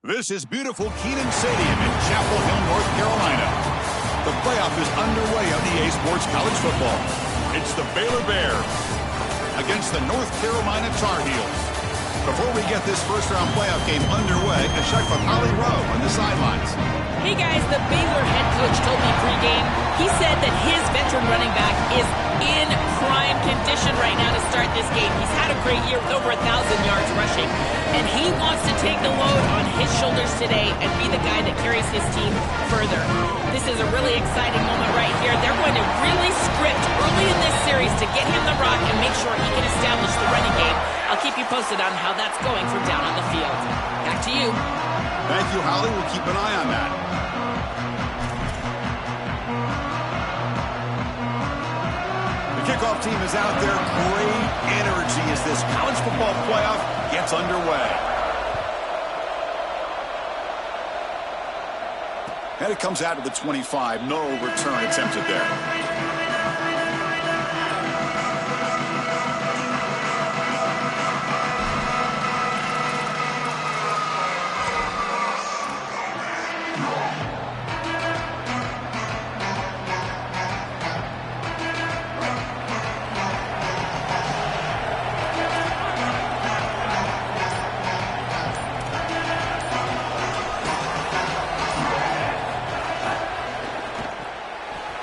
This is beautiful Kenan Stadium in Chapel Hill, North Carolina. The playoff is underway on EA Sports College Football. It's the Baylor Bears against the North Carolina Tar Heels. Before we get this first-round playoff game underway, a check from Holly Rowe on the sidelines. Hey guys, the Baylor head coach told me pregame, he said that his veteran running back is in prime condition right now to start this game. He's had a great year with over 1,000 yards rushing, and he wants to take the load on his shoulders today and be the guy that carries his team further. This is a really exciting moment right here. They're going to really script early in this series to get him the rock and make sure he can establish the running game. I'll keep you posted on how that's going from down on the field. Back to you. Thank you, Holly. We'll keep an eye on that. The kickoff team is out there. Great energy as this college football playoff gets underway. And it comes out to the 25. No return attempted there.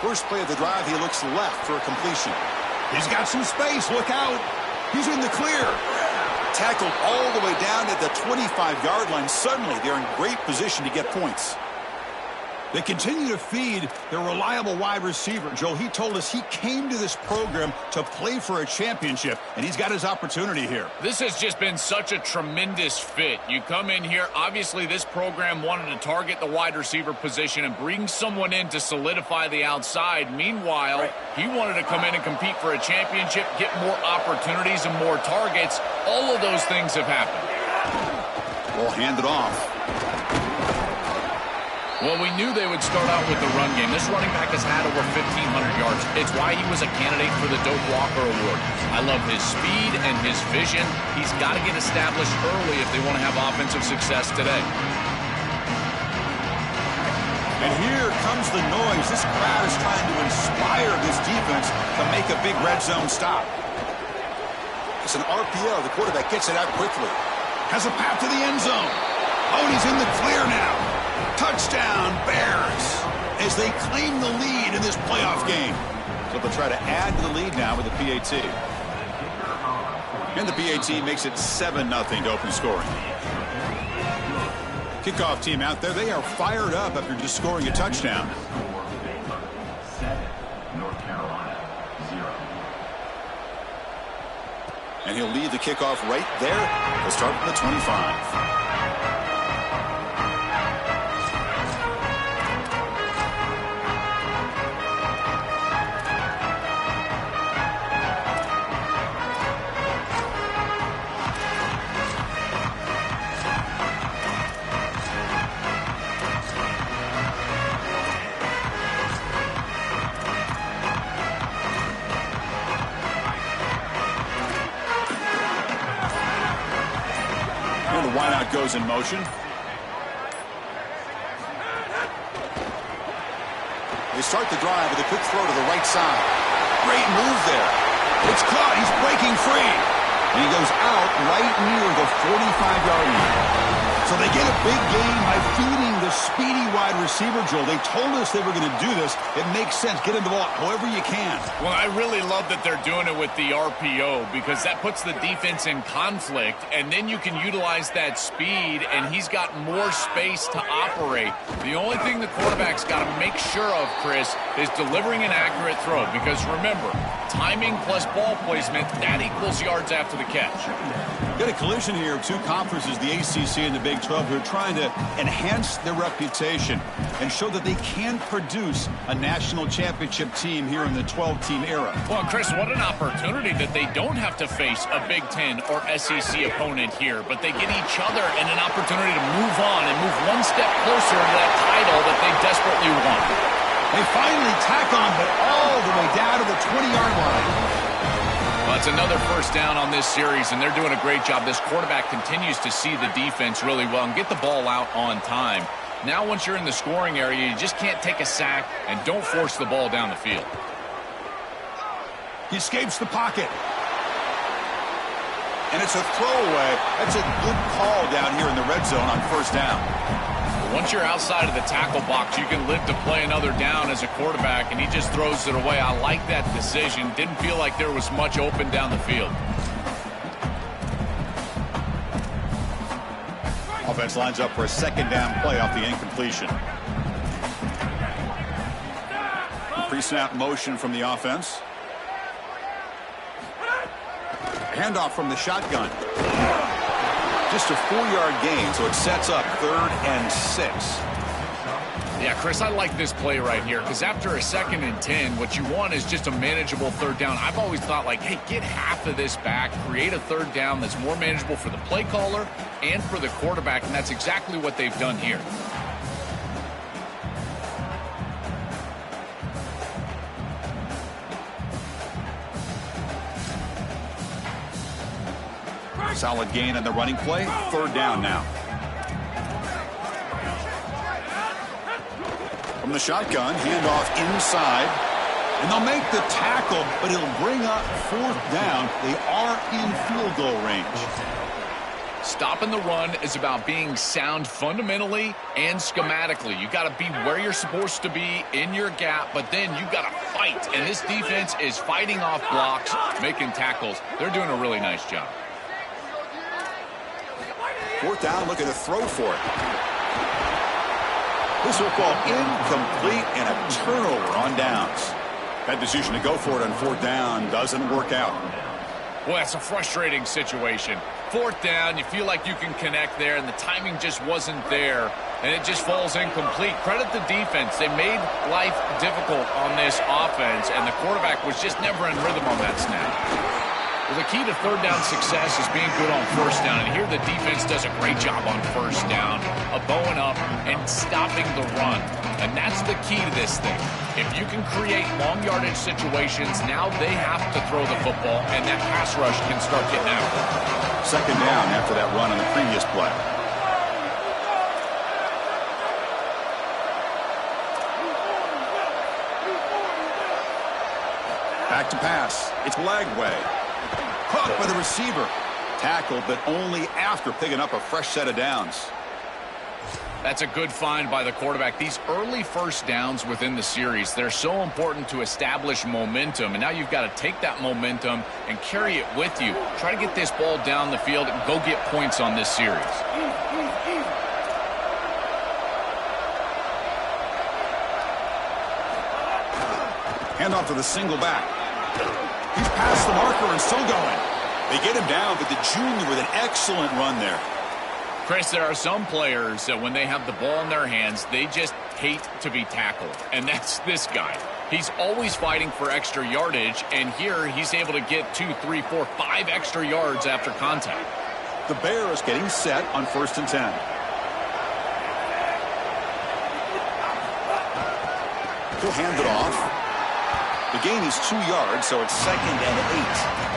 First play of the drive, he looks left for a completion. He's got some space. Look out. He's in the clear. Tackled all the way down at the 25-yard line. Suddenly, they're in great position to get points. They continue to feed their reliable wide receiver. Joe, he told us he came to this program to play for a championship, and he's got his opportunity here. This has just been such a tremendous fit. You come in here, obviously this program wanted to target the wide receiver position and bring someone in to solidify the outside. Meanwhile, he wanted to come in and compete for a championship, get more opportunities and more targets. All of those things have happened. Ball handed off. Well, we knew they would start out with the run game. This running back has had over 1,500 yards. It's why he was a candidate for the Doak Walker Award. I love his speed and his vision. He's got to get established early if they want to have offensive success today. And here comes the noise. This crowd is trying to inspire this defense to make a big red zone stop. It's an RPO. The quarterback gets it out quickly. Has a path to the end zone. Oh, and he's in the clear now. Touchdown, Bears, as they claim the lead in this playoff game. So they'll try to add to the lead now with the PAT. And the PAT makes it 7-0 to open scoring. Kickoff team out there, they are fired up after just scoring a touchdown. And he'll lead the kickoff right there. He'll start from the 25. Wideout goes in motion. They start the drive with a quick throw to the right side. Great move there. It's caught. He's breaking free. And he goes out right near the 45-yard line. So they get a big gain by feeding the speedy wide receiver, Joel. They told us they were going to do this. It makes sense. Get him the ball however you can. Well, I really love that they're doing it with the RPO because that puts the defense in conflict, and then you can utilize that speed, and he's got more space to operate. The only thing the quarterback's got to make sure of, Chris, is delivering an accurate throw because, remember, timing plus ball placement, that equals yards after the catch. Got a collision here of two conferences, the ACC and the Big 12, who are trying to enhance their reputation and show that they can produce a national championship team here in the 12-team era. Well, Chris, what an opportunity that they don't have to face a Big 10 or SEC opponent here, but they get each other and an opportunity to move on and move one step closer to that title that they desperately want. They finally tack on, but all the way down to the 20-yard line. Well, it's another first down on this series, and they're doing a great job. This quarterback continues to see the defense really well and get the ball out on time. Now, once you're in the scoring area, you just can't take a sack and don't force the ball down the field. He escapes the pocket. And it's a throwaway. That's a good call down here in the red zone on first down. Once you're outside of the tackle box, you can live to play another down as a quarterback, and he just throws it away. I like that decision. Didn't feel like there was much open down the field. Offense lines up for a second down play off the incompletion. Pre-snap motion from the offense. Handoff from the shotgun. Just a 4-yard gain, so it sets up 3rd and 6. Yeah, Chris, I like this play right here because after a 2nd and 10, what you want is just a manageable 3rd down. I've always thought, like, hey, get half of this back, create a 3rd down that's more manageable for the play caller and for the quarterback, and that's exactly what they've done here. Solid gain on the running play. 3rd down now. From the shotgun, handoff inside. And they'll make the tackle, but it'll bring up 4th down. They are in field goal range. Stopping the run is about being sound fundamentally and schematically. You got to be where you're supposed to be in your gap, but then you got to fight. And this defense is fighting off blocks, making tackles. They're doing a really nice job. 4th down, looking to throw for it. This will fall incomplete and a turnover on downs. That decision to go for it on 4th down doesn't work out. Well, that's a frustrating situation. 4th down, you feel like you can connect there, and the timing just wasn't there, and it just falls incomplete. Credit the defense. They made life difficult on this offense, and the quarterback was just never in rhythm on that snap. Well, the key to 3rd down success is being good on 1st down, and here the defense does a great job on 1st down of bowing up and stopping the run. And that's the key to this thing. If you can create long yardage situations, now they have to throw the football, and that pass rush can start getting after it. 2nd down after that run on the previous play. Back to pass. It's Lagway. Caught by the receiver. Tackled, but only after picking up a fresh set of downs. That's a good find by the quarterback. These early 1st downs within the series, they're so important to establish momentum. And now you've got to take that momentum and carry it with you. Try to get this ball down the field and go get points on this series. Handoff to the single back. He's past the marker and still going. They get him down, but the junior with an excellent run there. Chris, there are some players that when they have the ball in their hands, they just hate to be tackled. And that's this guy. He's always fighting for extra yardage, and here he's able to get 2, 3, 4, 5 extra yards after contact. The Bears getting set on 1st and 10. He'll hand it off. The gain is 2 yards, so it's 2nd and 8.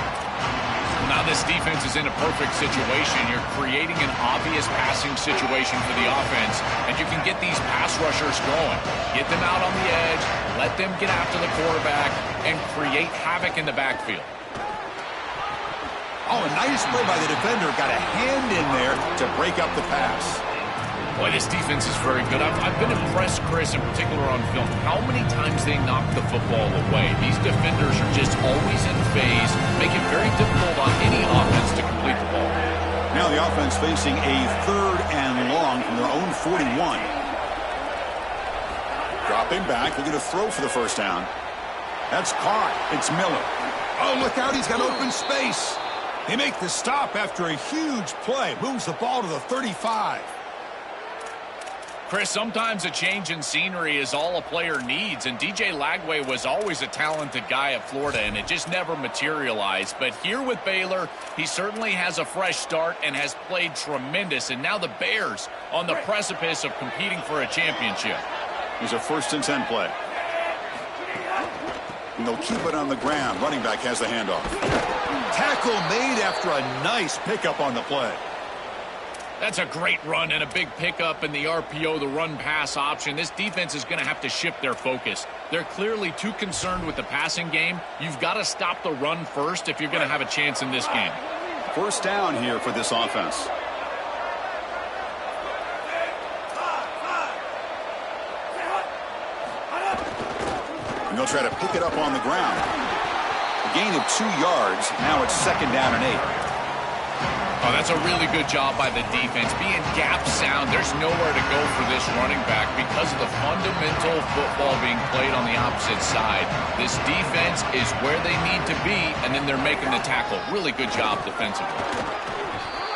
Now this defense is in a perfect situation. You're creating an obvious passing situation for the offense, and you can get these pass rushers going. Get them out on the edge, let them get after the quarterback, and create havoc in the backfield. Oh, a nice play by the defender. Got a hand in there to break up the pass. Boy, this defense is very good. I've been impressed, Chris, in particular on film, how many times they knock the football away. These defenders are just always in phase, making it very difficult on any offense to complete the ball. Now the offense facing a 3rd and long from their own 41. Dropping back, looking to throw for the 1st down. That's caught. It's Miller. Oh, look out, he's got open space. They make the stop after a huge play. Moves the ball to the 35. Chris, sometimes a change in scenery is all a player needs, and DJ Lagway was always a talented guy at Florida, and it just never materialized. But here with Baylor, he certainly has a fresh start and has played tremendous, and now the Bears on the precipice of competing for a championship. Here's a 1st and 10 play. and they'll keep it on the ground. Running back has the handoff. Tackle made after a nice pickup on the play. That's a great run and a big pickup in the RPO, the run-pass option. This defense is going to have to shift their focus. They're clearly too concerned with the passing game. You've got to stop the run first if you're going to have a chance in this game. First down here for this offense. And they'll try to pick it up on the ground. A gain of 2 yards. Now it's 2nd down and 8. Oh, that's a really good job by the defense. Being gap sound, there's nowhere to go for this running back because of the fundamental football being played on the opposite side. This defense is where they need to be, and then they're making the tackle. Really good job defensively.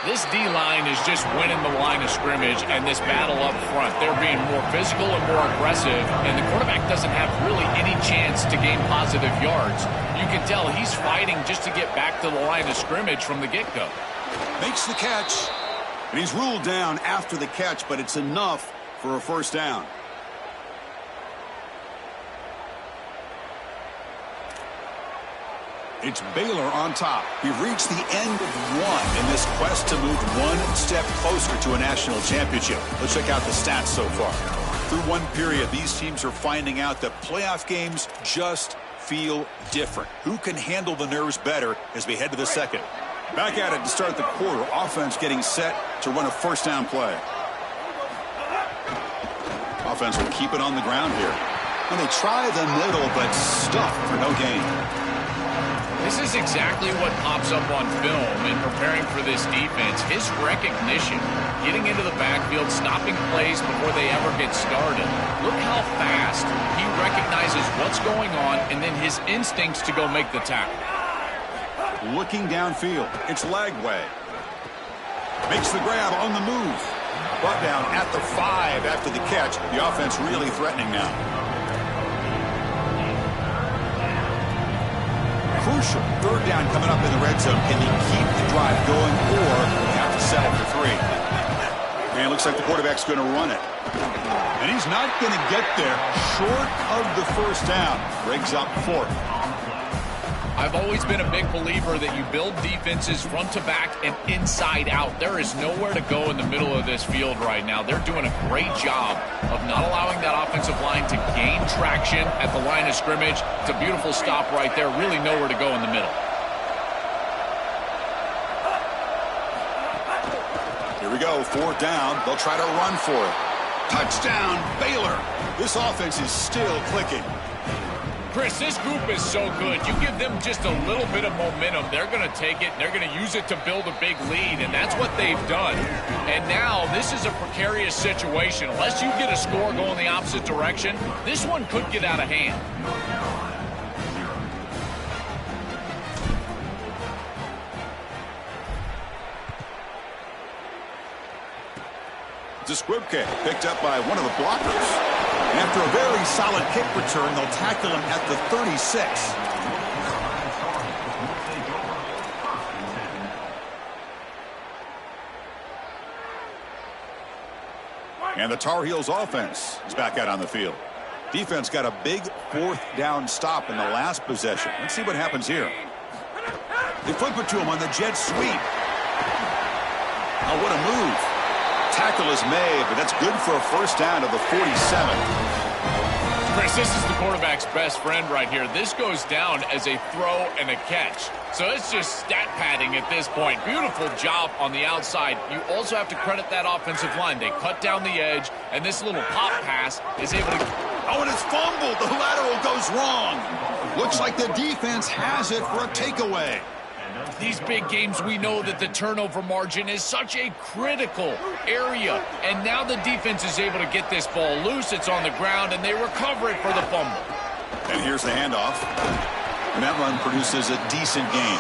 This D-line is just winning the line of scrimmage and this battle up front. They're being more physical and more aggressive, and the quarterback doesn't have really any chance to gain positive yards. You can tell he's fighting just to get back to the line of scrimmage from the get-go. Makes the catch, and he's ruled down after the catch, but it's enough for a first down. It's Baylor on top. We've reached the end of one in this quest to move one step closer to a national championship. Let's check out the stats so far. Through one period, these teams are finding out that playoff games just feel different. Who can handle the nerves better as we head to the second? Back at it to start the quarter. Offense getting set to run a first down play. Offense will keep it on the ground here. And they try the middle, but stuffed for no gain. This is exactly what pops up on film in preparing for this defense. His recognition, getting into the backfield, stopping plays before they ever get started. Look how fast he recognizes what's going on and then his instincts to go make the tackle. Looking downfield. It's Lagway. Makes the grab on the move. Brought down at the 5 after the catch. The offense really threatening now. Crucial. 3rd down coming up in the red zone. Can he keep the drive going, or we have to settle for 3? And it looks like the quarterback's going to run it. And he's not going to get there. Short of the first down. Brings up 4th. I've always been a big believer that you build defenses front to back and inside out. There is nowhere to go in the middle of this field right now. They're doing a great job of not allowing that offensive line to gain traction at the line of scrimmage. It's a beautiful stop right there. Really nowhere to go in the middle. Here we go. 4th down. They'll try to run for it. Touchdown, Baylor. This offense is still clicking. Chris, this group is so good. You give them just a little bit of momentum, they're going to take it, and they're going to use it to build a big lead, and that's what they've done. And now this is a precarious situation. Unless you get a score going the opposite direction, this one could get out of hand. It's a squib kick picked up by one of the blockers. And after a very solid kick return, they'll tackle him at the 36. And the Tar Heels offense is back out on the field. Defense got a big 4th down stop in the last possession. Let's see what happens here. They flip it to him on the jet sweep. Oh, what a move. Tackle is made, but that's good for a first down to the 47. Chris, this is the quarterback's best friend right here. This goes down as a throw and a catch. So it's just stat padding at this point. Beautiful job on the outside. You also have to credit that offensive line. They cut down the edge, and this little pop pass is able to... Oh, and it's fumbled. The lateral goes wrong. Looks like the defense has it for a takeaway. These big games, we know that the turnover margin is such a critical area. And now the defense is able to get this ball loose. It's on the ground, and they recover it for the fumble. And here's the handoff. And that run produces a decent gain.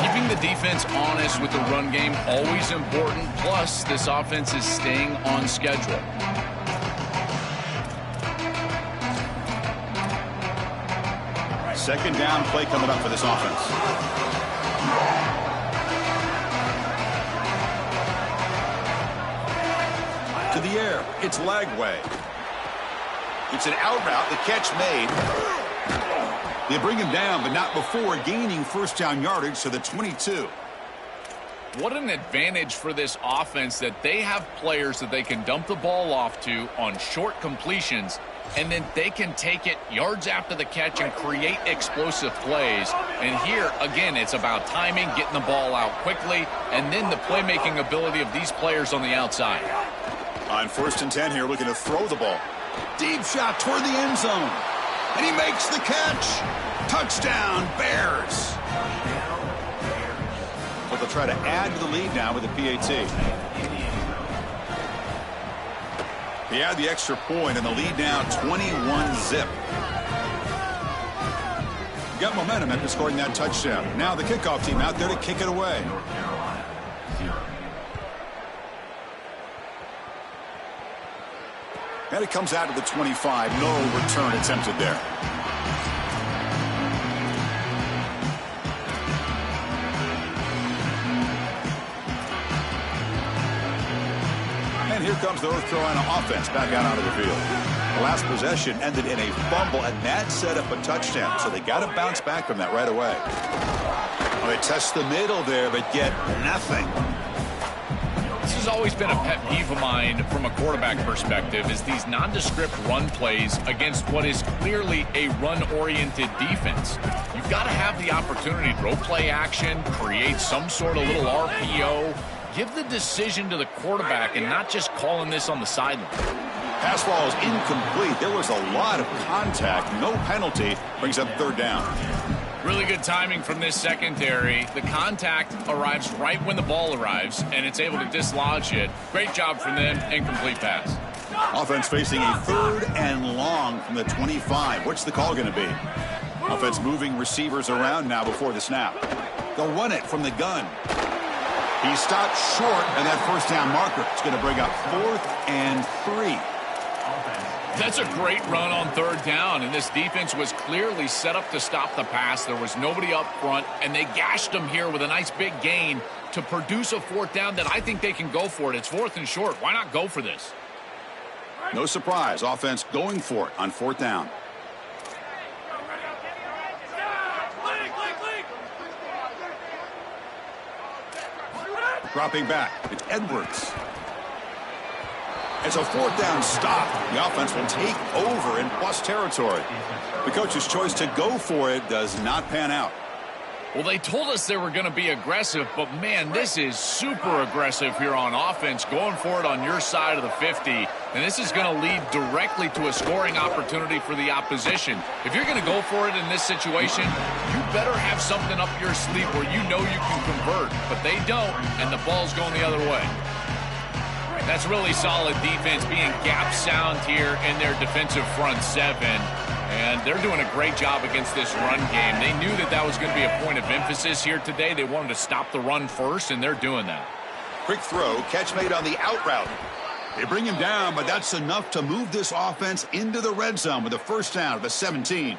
Keeping the defense honest with the run game, always important. Plus, this offense is staying on schedule. Second down play coming up for this offense. To the air. It's Lagway. It's an out route. The catch made. They bring him down, but not before gaining first down yardage to the 22. What an advantage for this offense that they have players that they can dump the ball off to on short completions, and then they can take it yards after the catch and create explosive plays. And here, again, it's about timing, getting the ball out quickly, and then the playmaking ability of these players on the outside. On 1st and 10 here, looking to throw the ball. Deep shot toward the end zone. And he makes the catch. Touchdown, Bears. But they'll try to add to the lead now with the PAT. He had the extra point, and the lead now 21-zip. Got momentum after scoring that touchdown. Now the kickoff team out there to kick it away. And it comes out to the 25. No return attempted there. And here comes the North Carolina offense back out onto the field. The last possession ended in a fumble, and that set up a touchdown. So they got to bounce back from that right away. Well, they test the middle there, but get nothing. This has always been a pet peeve of mine from a quarterback perspective, is these nondescript run plays against what is clearly a run-oriented defense. You've got to have the opportunity to throw play action, create some sort of little RPO, give the decision to the quarterback and not just calling this on the sideline. Pass ball is incomplete. There was a lot of contact. No penalty. Brings up 3rd down. Really good timing from this secondary. The contact arrives right when the ball arrives, and it's able to dislodge it. Great job from them. Incomplete pass. Offense facing a 3rd and long from the 25. What's the call going to be? Offense moving receivers around now before the snap. They'll run it from the gun. He stopped short, and that first down marker is going to bring up 4th and 3. That's a great run on 3rd down, and this defense was clearly set up to stop the pass. There was nobody up front, and they gashed them here with a nice big gain to produce a 4th down that I think they can go for it. It's 4th and short. Why not go for this? No surprise. Offense going for it on 4th down. Dropping back. It's Edwards. It's a 4th down stop. The offense will take over in plus territory. The coach's choice to go for it does not pan out. Well, they told us they were going to be aggressive, but, man, this is super aggressive here on offense, going for it on your side of the 50. And this is going to lead directly to a scoring opportunity for the opposition. If you're going to go for it in this situation, you better have something up your sleeve where you know you can convert. But they don't, and the ball's going the other way. That's really solid defense, being gap sound here in their defensive front 7. And they're doing a great job against this run game. They knew that that was going to be a point of emphasis here today. They wanted to stop the run first, and they're doing that. Quick throw, catch made on the out route. They bring him down, but that's enough to move this offense into the red zone with a first down of the 17.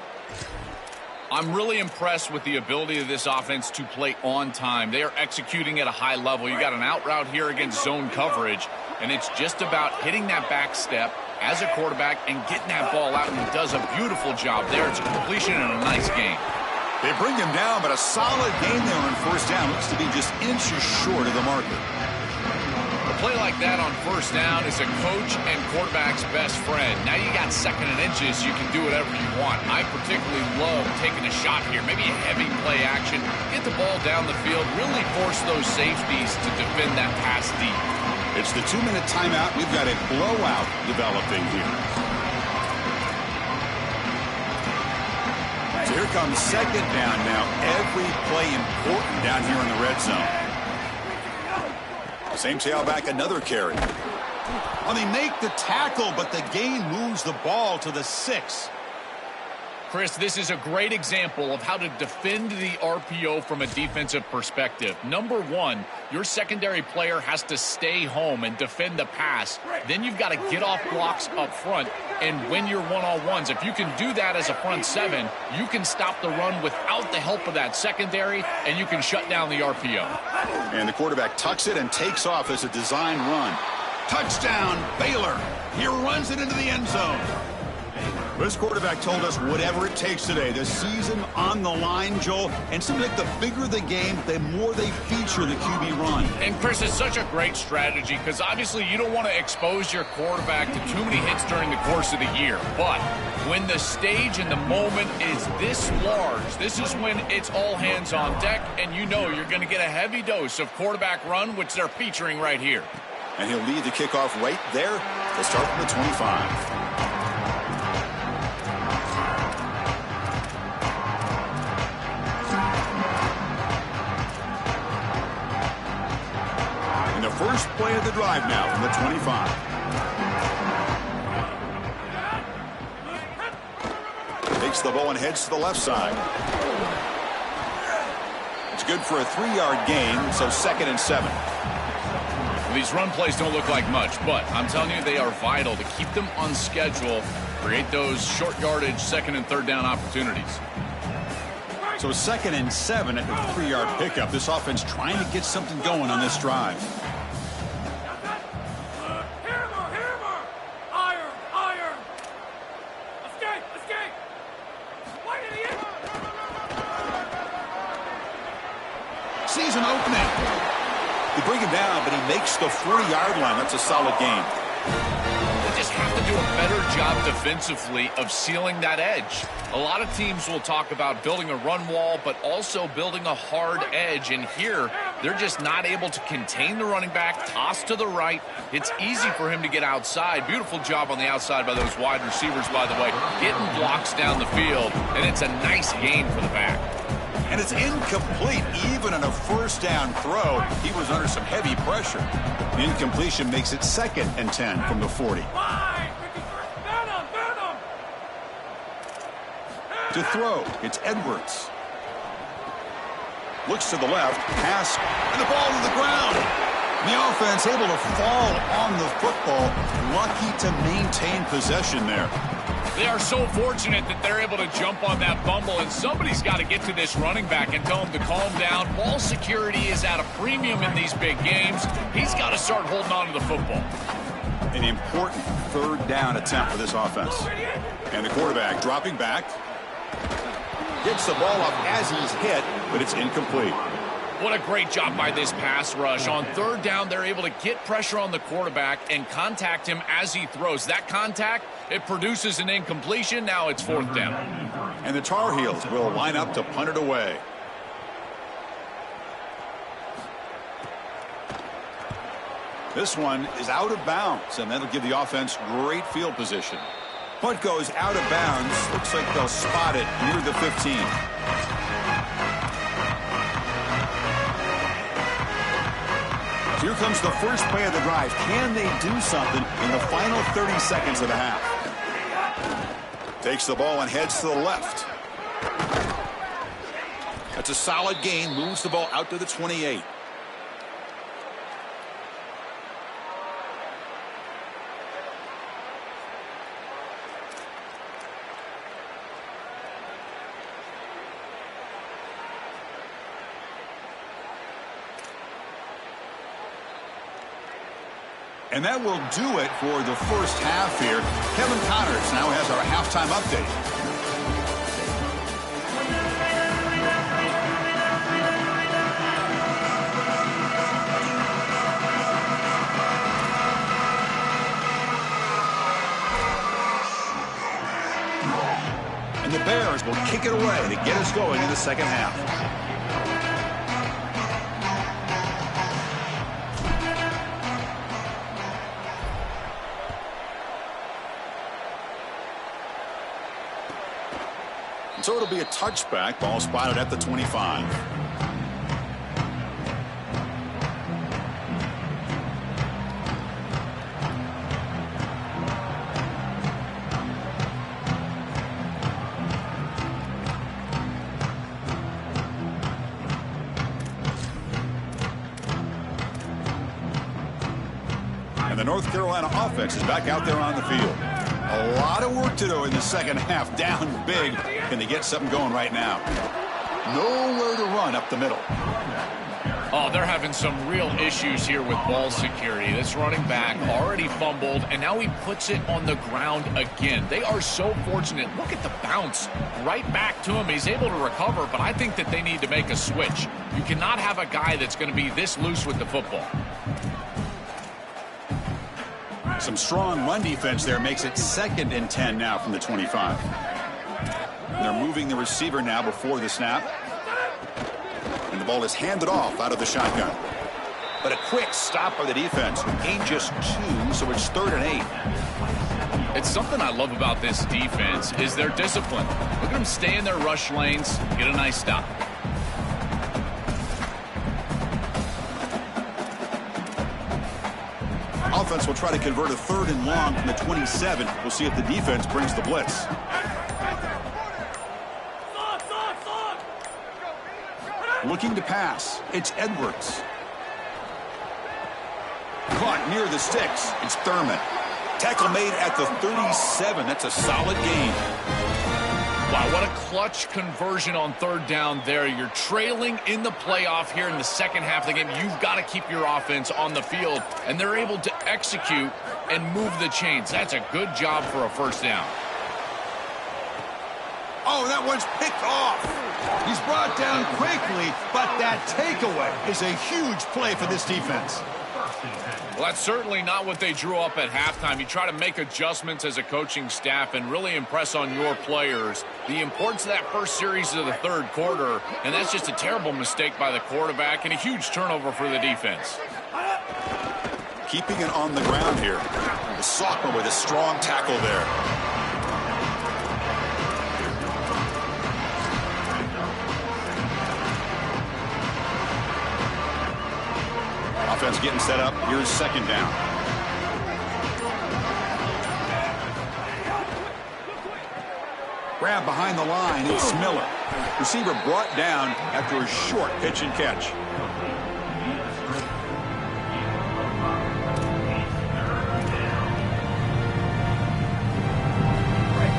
I'm really impressed with the ability of this offense to play on time. They are executing at a high level. You got an out route here against zone coverage, and it's just about hitting that back step as a quarterback and getting that ball out, and he does a beautiful job there. It's a completion and a nice game. They bring him down, but a solid gain there on first down. Looks to be just inches short of the marker. A play like that on first down is a coach and quarterback's best friend. Now you got 2nd and inches, you can do whatever you want. I particularly love taking a shot here, maybe a heavy play action, get the ball down the field, really force those safeties to defend that pass deep. It's the 2-minute timeout. We've got a blowout developing here. So here comes 2nd down now. Every play important down here in the red zone. Same tailback, another carry. Well, they make the tackle, but the gain moves the ball to the 6. Chris, this is a great example of how to defend the RPO from a defensive perspective. Number one, your secondary player has to stay home and defend the pass. Then you've got to get off blocks up front and win your one-on-ones. If you can do that as a front 7, you can stop the run without the help of that secondary, and you can shut down the RPO. And the quarterback tucks it and takes off as a design run. Touchdown, Baylor. He runs it into the end zone. This quarterback told us whatever it takes today. The season on the line, Joel. And seems like the bigger the game, the more they feature the QB run. And, Chris, it's such a great strategy because obviously you don't want to expose your quarterback to too many hits during the course of the year. But when the stage and the moment is this large, this is when it's all hands on deck, and you know you're going to get a heavy dose of quarterback run, which they're featuring right here. And he'll lead the kickoff right there. They'll start from the 25. First play of the drive now from the 25. Takes the ball and heads to the left side. It's good for a 3-yard gain, so 2nd and 7. These run plays don't look like much, but I'm telling you they are vital to keep them on schedule, create those short yardage 2nd and 3rd down opportunities. So 2nd and 7 at the 3-yard pickup. This offense trying to get something going on this drive. Season opening. They bring him down, but he makes the 40-yard line. That's a solid game. They just have to do a better job defensively of sealing that edge. A lot of teams will talk about building a run wall, but also building a hard edge. And here, they're just not able to contain the running back, toss to the right. It's easy for him to get outside. Beautiful job on the outside by those wide receivers, by the way, getting blocks down the field. And it's a nice gain for the back. And it's incomplete. Even on a first down throw, he was under some heavy pressure. The incompletion makes it 2nd and 10 from the 40. To throw, it's Edwards. Looks to the left, pass, and the ball to the ground. The offense able to fall on the football. Lucky to maintain possession there. They are so fortunate that they're able to jump on that fumble, and somebody's got to get to this running back and tell him to calm down. Ball security is at a premium in these big games. He's got to start holding on to the football. An important 3rd down attempt for this offense. And the quarterback dropping back. Gets the ball up as he's hit, but it's incomplete. What a great job by this pass rush. On 3rd down, they're able to get pressure on the quarterback and contact him as he throws. That contact, it produces an incompletion. Now it's 4th down. And the Tar Heels will line up to punt it away. This one is out of bounds, and that'll give the offense great field position. Punt goes out of bounds. Looks like they'll spot it near the 15. Here comes the first play of the drive. Can they do something in the final 30 seconds of the half? Takes the ball and heads to the left. That's a solid gain. Moves the ball out to the 28. And that will do it for the first half here. Kevin Connors now has our halftime update. And the Bears will kick it away to get us going in the second half. So it'll be a touchback. Ball spotted at the 25. And the North Carolina offense is back out there on the field. A lot of work to do in the second half. Down big. Can they get something going right now? Nowhere to run up the middle. Oh, they're having some real issues here with ball security. This running back already fumbled, and now he puts it on the ground again. They are so fortunate. Look at the bounce right back to him. He's able to recover, but I think that they need to make a switch. You cannot have a guy that's going to be this loose with the football. Some strong run defense there makes it 2nd and 10 now from the 25. They're moving the receiver now before the snap. And the ball is handed off out of the shotgun. But a quick stop by the defense. Gain just 2, so it's 3rd and 8. It's something I love about this defense is their discipline. Look at them stay in their rush lanes, get a nice stop. Offense will try to convert a 3rd and long from the 27. We'll see if the defense brings the blitz. Looking to pass. It's Edwards. Caught near the sticks. It's Thurman. Tackle made at the 37. That's a solid gain. Wow, what a clutch conversion on 3rd down there. You're trailing in the playoff here in the second half of the game. You've got to keep your offense on the field, and they're able to execute and move the chains. That's a good job for a 1st down. Oh, that one's picked off. He's brought down quickly, but that takeaway is a huge play for this defense. Well, that's certainly not what they drew up at halftime. You try to make adjustments as a coaching staff and really impress on your players. The importance of that first series of the 3rd quarter, and that's just a terrible mistake by the quarterback and a huge turnover for the defense. Keeping it on the ground here. The sophomore with a strong tackle there. Offense getting set up. Here's 2nd down. Grab behind the line. It's Miller. Receiver brought down after a short pitch and catch.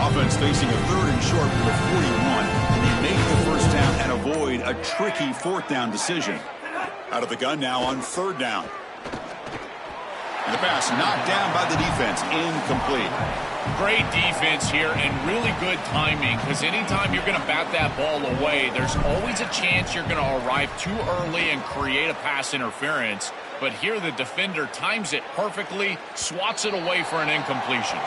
Offense facing a 3rd and short from the 41. And they make the 1st down and avoid a tricky 4th down decision. Out of the gun now on 3rd down. And the pass knocked down by the defense. Incomplete. Great defense here and really good timing, because anytime you're going to bat that ball away, there's always a chance you're going to arrive too early and create a pass interference. But here the defender times it perfectly, swats it away for an incompletion.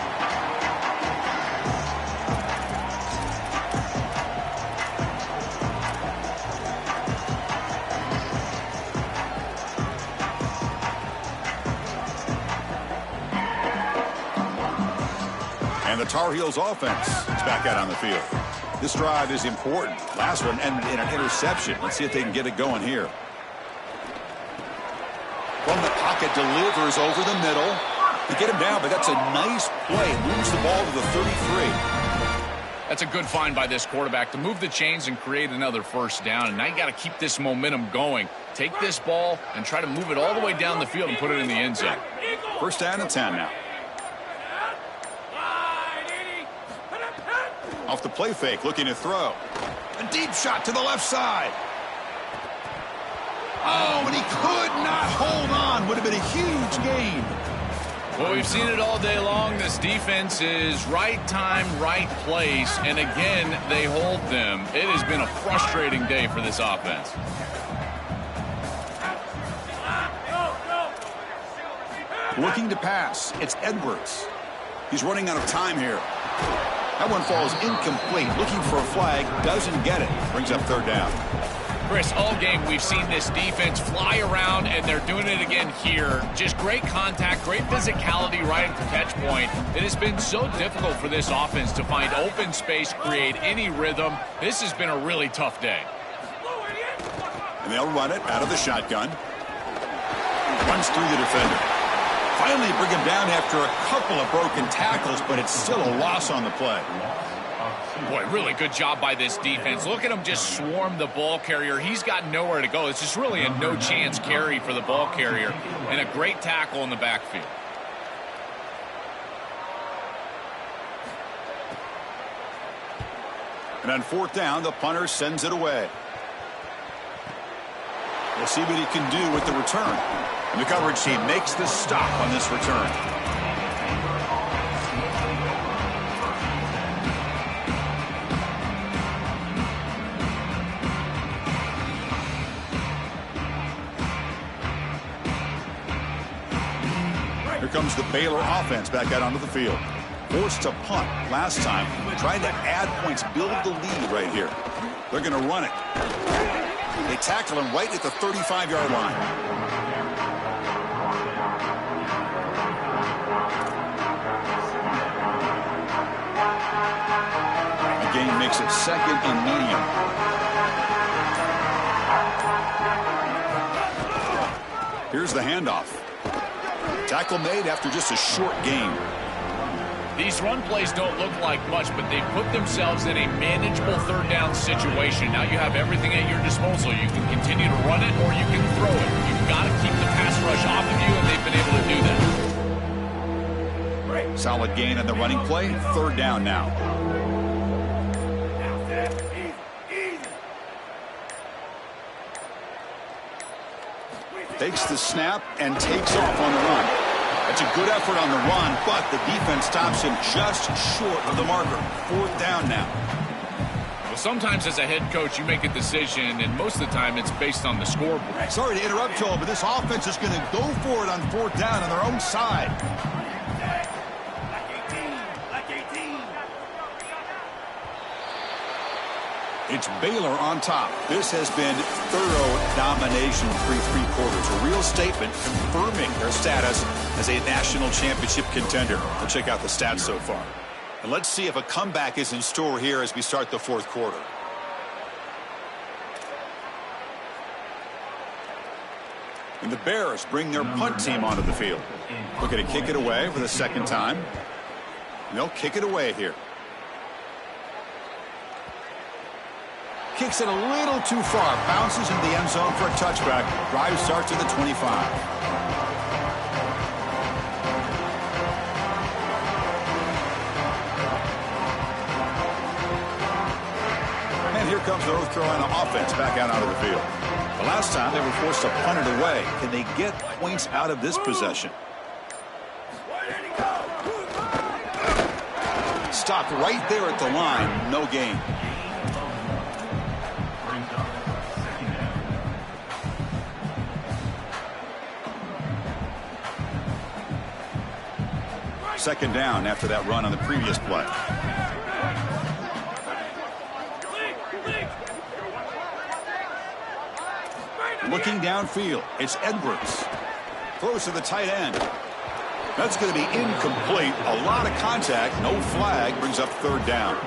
And the Tar Heels offense is back out on the field. This drive is important. Last one ended in an interception. Let's see if they can get it going here. From the pocket, delivers over the middle. They get him down, but that's a nice play. Moves the ball to the 33. That's a good find by this quarterback to move the chains and create another 1st down. And now you got to keep this momentum going. Take this ball and try to move it all the way down the field and put it in the end zone. 1st down and 10 now. Off the play fake, looking to throw. A deep shot to the left side. Oh, and he could not hold on. Would have been a huge gain. Well, we've seen it all day long. This defense is right time, right place. And again, they hold them. It has been a frustrating day for this offense. Looking to pass. It's Edwards. He's running out of time here. That one falls incomplete. Looking for a flag. Doesn't get it. Brings up 3rd down. Chris, all game we've seen this defense fly around, and they're doing it again here. Just great contact, great physicality right at the catch point. It has been so difficult for this offense to find open space, create any rhythm. This has been a really tough day. And they'll run it out of the shotgun. Runs through the defender. Finally bring him down after a couple of broken tackles, but it's still a loss on the play. Boy, really good job by this defense. Look at him just swarm the ball carrier. He's got nowhere to go. It's just really a no-chance carry for the ball carrier, and a great tackle in the backfield. And on 4th down, the punter sends it away. We'll see what he can do with the return. And the coverage team makes the stop on this return. Here comes the Baylor offense back out onto the field. Forced to punt last time. Trying to add points, build the lead right here. They're going to run it. They tackle him right at the 35-yard line. The game makes it second and medium. Here's the handoff. Tackle made after just a short gain. These run plays don't look like much, but they put themselves in a manageable third down situation. Now you have everything at your disposal. You can continue to run it or you can throw it. You've got to keep the pass rush off of you, and they've been able to do that. Solid gain on the running play. Third down now. Takes the snap and takes off on the run. That's a good effort on the run, but the defense stops him just short of the marker. Fourth down now. Well, sometimes as a head coach, you make a decision, and most of the time it's based on the scoreboard. Sorry to interrupt, Joel, but this offense is going to go for it on fourth down on their own side. It's Baylor on top. This has been thorough domination through three quarters. A real statement confirming their status as a national championship contender. Let's check out the stats so far. And let's see if a comeback is in store here as we start the fourth quarter. And the Bears bring their punt team onto the field. Looking to kick it away for the second time. And they'll kick it away here. Kicks it a little too far. Bounces into the end zone for a touchback. Drive starts at the 25. And here comes the North Carolina offense back out onto the field. The last time they were forced to punt it away. Can they get points out of this possession? Stopped right there at the line. No gain. Second down after that run on the previous play. Looking downfield, it's Edwards. Throws to the tight end. That's going to be incomplete. A lot of contact, no flag, brings up third down.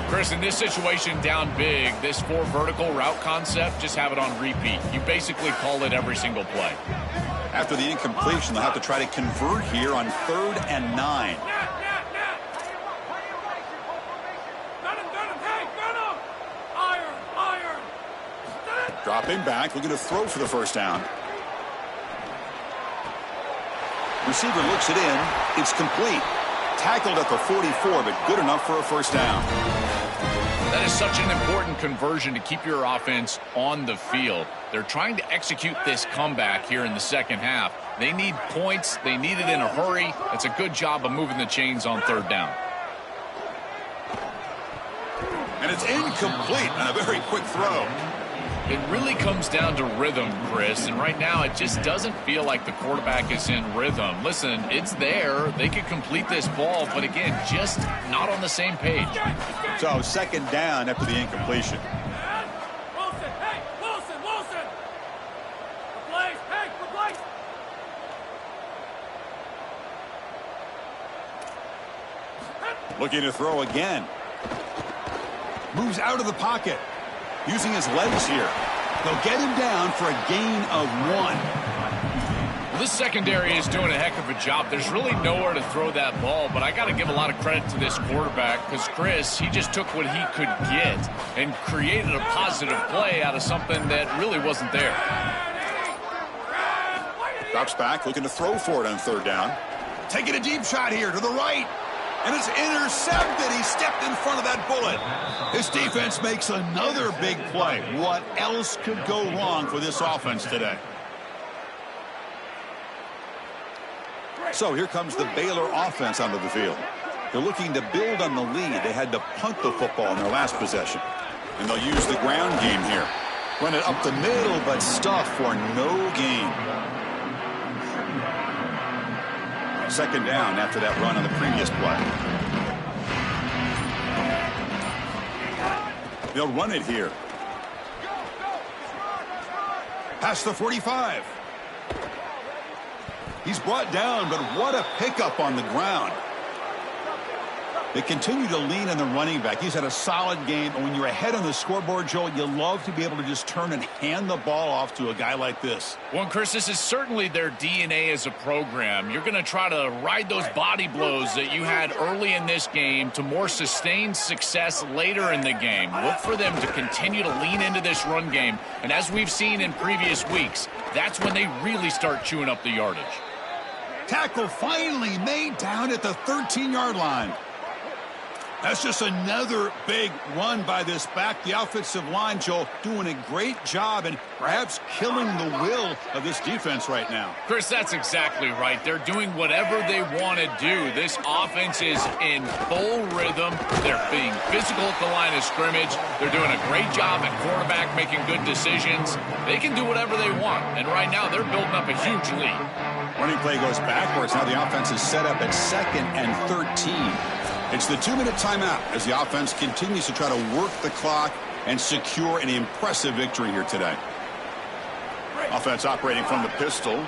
Chris, in this situation, down big, this four vertical route concept, just have it on repeat. You basically call it every single play. After the incompletion, they'll have to try to convert here on 3rd and 9. Dropping back, looking to throw for the first down. Receiver looks it in. It's complete. Tackled at the 44, but good enough for a first down. That is such an important conversion to keep your offense on the field. They're trying to execute this comeback here in the second half. They need points. They need it in a hurry. It's a good job of moving the chains on third down. And it's incomplete on a very quick throw. It really comes down to rhythm, Chris, and right now it just doesn't feel like the quarterback is in rhythm. Listen, it's there. They could complete this ball, but again, just not on the same page. So second down after the incompletion. Wilson, hey, Wilson. Replace, hey, replace. Looking to throw again. Moves out of the pocket. Using his legs here. They'll get him down for a gain of 1. Well, this secondary is doing a heck of a job. There's really nowhere to throw that ball, but I got to give a lot of credit to this quarterback because, Chris, he just took what he could get and created a positive play out of something that really wasn't there. Drops back, looking to throw for it on third down. Taking a deep shot here to the right. And it's intercepted. He stepped in front of that bullet. This defense makes another big play. What else could go wrong for this offense today? So here comes the Baylor offense onto the field. They're looking to build on the lead. They had to punt the football in their last possession. And they'll use the ground game here. Run it up the middle, but stuff for no gain. Second down after that run on the previous play. They'll run it here. Past the 45. He's brought down, but what a pickup on the ground. They continue to lean on the running back. He's had a solid game, and when you're ahead on the scoreboard, Joel, you love to be able to just turn and hand the ball off to a guy like this. Well, Chris, this is certainly their DNA as a program. You're going to try to ride those body blows that you had early in this game to more sustained success later in the game. Look for them to continue to lean into this run game, and as we've seen in previous weeks, that's when they really start chewing up the yardage. Tackle finally made down at the 13-yard line. That's just another big run by this back. The offensive line, Joel, doing a great job and perhaps killing the will of this defense right now. Chris, that's exactly right. They're doing whatever they want to do. This offense is in full rhythm. They're being physical at the line of scrimmage. They're doing a great job at quarterback, making good decisions. They can do whatever they want, and right now they're building up a huge lead. Running play goes backwards. Now the offense is set up at 2nd and 13. It's the 2-minute timeout as the offense continues to try to work the clock and secure an impressive victory here today. Offense operating from the pistol.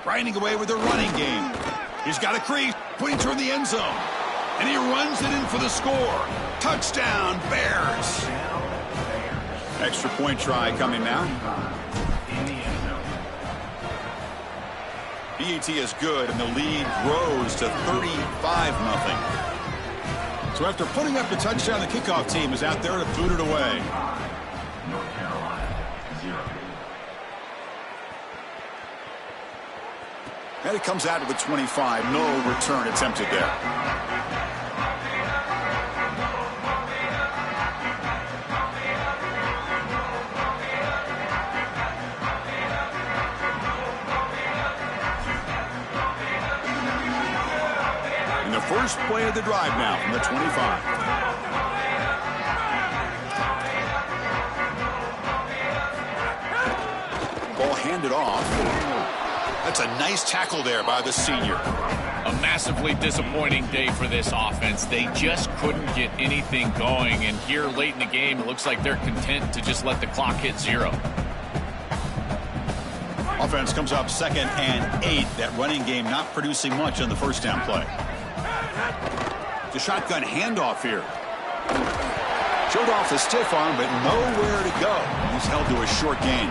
Grinding away with the running game. He's got a crease, putting toward the end zone. And he runs it in for the score. Touchdown, Bears. Extra point try coming now. BAT is good, and the lead grows to 35-0. So after putting up the touchdown, the kickoff team is out there to boot it away. And it comes out to the 25. No return attempted there. First play of the drive now from the 25. Ball handed off. That's a nice tackle there by the senior. A massively disappointing day for this offense. They just couldn't get anything going, and here late in the game, it looks like they're content to just let the clock hit 0. Offense comes up 2nd and 8. That running game not producing much on the first down play. The shotgun handoff here. Showed off the stiff arm, but nowhere to go. He's held to a short gain.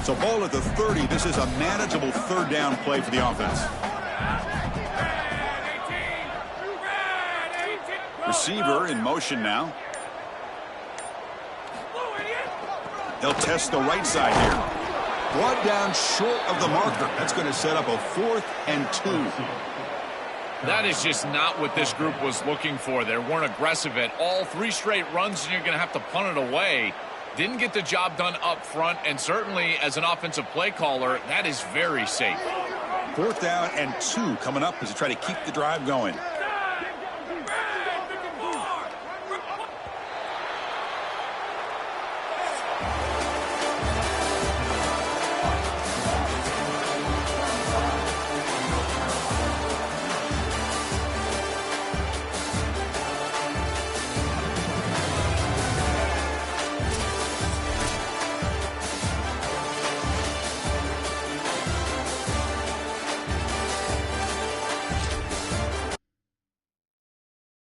So ball at the 30. This is a manageable third down play for the offense. Receiver in motion now. They'll test the right side here. Brought down short of the marker. That's going to set up a 4th and 2. That is just not what this group was looking for. They weren't aggressive at all. 3 straight runs, and you're going to have to punt it away. Didn't get the job done up front, and certainly as an offensive play caller, that is very safe. 4th down and 2 coming up as they try to keep the drive going.